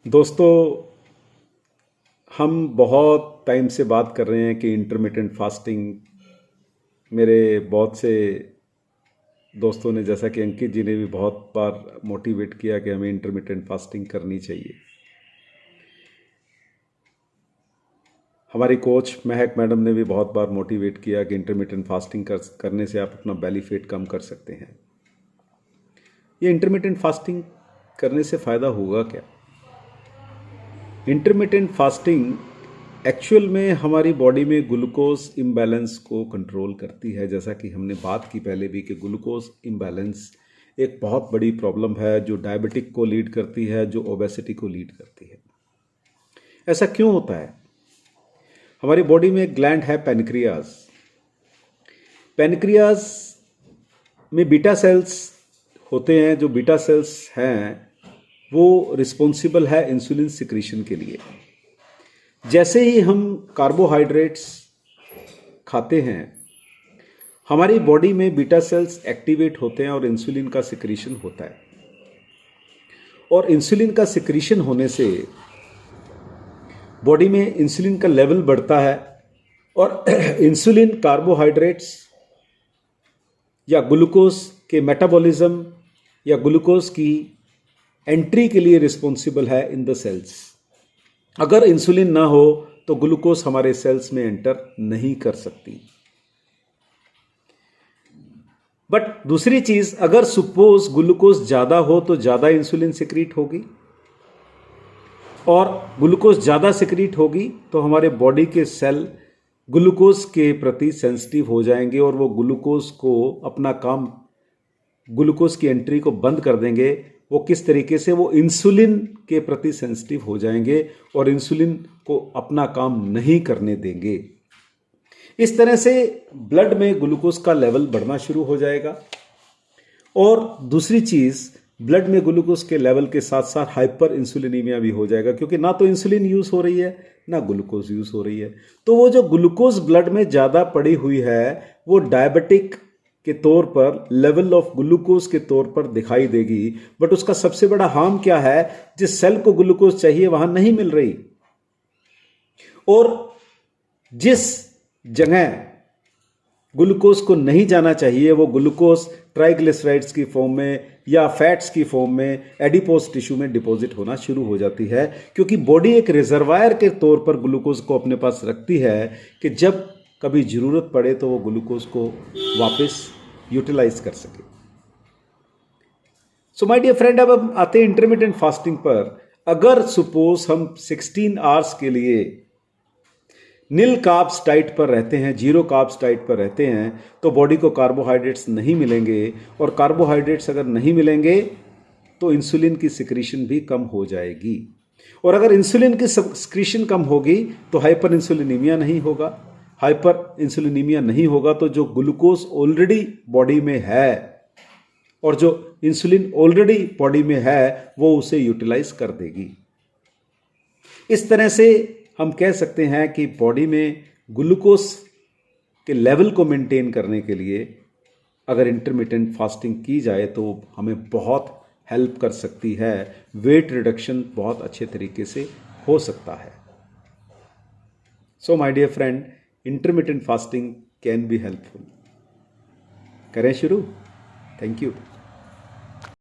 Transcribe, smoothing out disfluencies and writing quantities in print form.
दोस्तों, हम बहुत टाइम से बात कर रहे हैं कि इंटरमिटेंट फास्टिंग। मेरे बहुत से दोस्तों ने, जैसा कि अंकित जी ने भी बहुत बार मोटिवेट किया कि हमें इंटरमिटेंट फास्टिंग करनी चाहिए। हमारी कोच महक मैडम ने भी बहुत बार मोटिवेट किया कि इंटरमिटेंट फास्टिंग करने से आप अपना बेली फैट कम कर सकते हैं। ये इंटरमिटेंट फास्टिंग करने से फ़ायदा होगा क्या? इंटरमिटेंट फास्टिंग एक्चुअल में हमारी बॉडी में ग्लूकोज इम्बैलेंस को कंट्रोल करती है। जैसा कि हमने बात की पहले भी कि ग्लूकोज इम्बैलेंस एक बहुत बड़ी प्रॉब्लम है जो डायबिटिक को लीड करती है, जो ओबेसिटी को लीड करती है। ऐसा क्यों होता है? हमारी बॉडी में एक ग्लैंड है पैनक्रियाज। पैनक्रियाज में बीटा सेल्स होते हैं। जो बीटा सेल्स हैं वो रिस्पॉन्सिबल है इंसुलिन सिक्रीशन के लिए। जैसे ही हम कार्बोहाइड्रेट्स खाते हैं, हमारी बॉडी में बीटा सेल्स एक्टिवेट होते हैं और इंसुलिन का सिक्रीशन होता है। और इंसुलिन का सिक्रीशन होने से बॉडी में इंसुलिन का लेवल बढ़ता है और इंसुलिन कार्बोहाइड्रेट्स या ग्लूकोज के मेटाबॉलिज्म या ग्लूकोज की एंट्री के लिए रिस्पॉन्सिबल है इन द सेल्स। अगर इंसुलिन ना हो तो ग्लूकोज हमारे सेल्स में एंटर नहीं कर सकती। बट दूसरी चीज, अगर सपोज ग्लूकोज ज्यादा हो तो ज्यादा इंसुलिन सिक्रीट होगी, और ग्लूकोज ज्यादा सिक्रीट होगी तो हमारे बॉडी के सेल ग्लूकोज के प्रति सेंसिटिव हो जाएंगे और वो ग्लूकोज को अपना काम, ग्लूकोज की एंट्री को बंद कर देंगे। वो किस तरीके से? वो इंसुलिन के प्रति सेंसिटिव हो जाएंगे और इंसुलिन को अपना काम नहीं करने देंगे। इस तरह से ब्लड में ग्लूकोज का लेवल बढ़ना शुरू हो जाएगा। और दूसरी चीज, ब्लड में ग्लूकोज के लेवल के साथ साथ हाइपर इंसुलिनीमिया भी हो जाएगा, क्योंकि ना तो इंसुलिन यूज हो रही है ना ग्लूकोज यूज हो रही है। तो वो जो ग्लूकोज ब्लड में ज्यादा पड़ी हुई है वो डायबिटिक के तौर पर, लेवल ऑफ ग्लूकोज के तौर पर दिखाई देगी। बट उसका सबसे बड़ा हार्म क्या है? जिस सेल को ग्लूकोज चाहिए वहां नहीं मिल रही, और जिस जगह ग्लूकोज को नहीं जाना चाहिए वो ग्लूकोज ट्राइग्लिसराइड्स की फॉर्म में या फैट्स की फॉर्म में एडिपोज टिश्यू में डिपॉजिट होना शुरू हो जाती है। क्योंकि बॉडी एक रिजर्वायर के तौर पर ग्लूकोज को अपने पास रखती है कि जब कभी जरूरत पड़े तो वो ग्लूकोज को वापस यूटिलाइज कर सके। सो माय डियर फ्रेंड, अब हम आते हैं इंटरमिटेंट फास्टिंग पर। अगर सपोज हम 16 आवर्स के लिए नील कार्ब्स डाइट पर रहते हैं, जीरो कार्ब्स डाइट पर रहते हैं, तो बॉडी को कार्बोहाइड्रेट्स नहीं मिलेंगे, और कार्बोहाइड्रेट्स अगर नहीं मिलेंगे तो इंसुलिन की सिक्रीशन भी कम हो जाएगी। और अगर इंसुलिन की सिक्रीशन कम होगी तो हाइपर इंसुलिनीमिया नहीं होगा। हाइपर इंसुलिनीमिया नहीं होगा तो जो ग्लूकोज ऑलरेडी बॉडी में है और जो इंसुलिन ऑलरेडी बॉडी में है वो उसे यूटिलाइज कर देगी। इस तरह से हम कह सकते हैं कि बॉडी में ग्लूकोज के लेवल को मेंटेन करने के लिए अगर इंटरमिटेंट फास्टिंग की जाए तो हमें बहुत हेल्प कर सकती है। वेट रिडक्शन बहुत अच्छे तरीके से हो सकता है। So my dear friend, intermittent fasting can be helpful. करें शुरू। Thank you.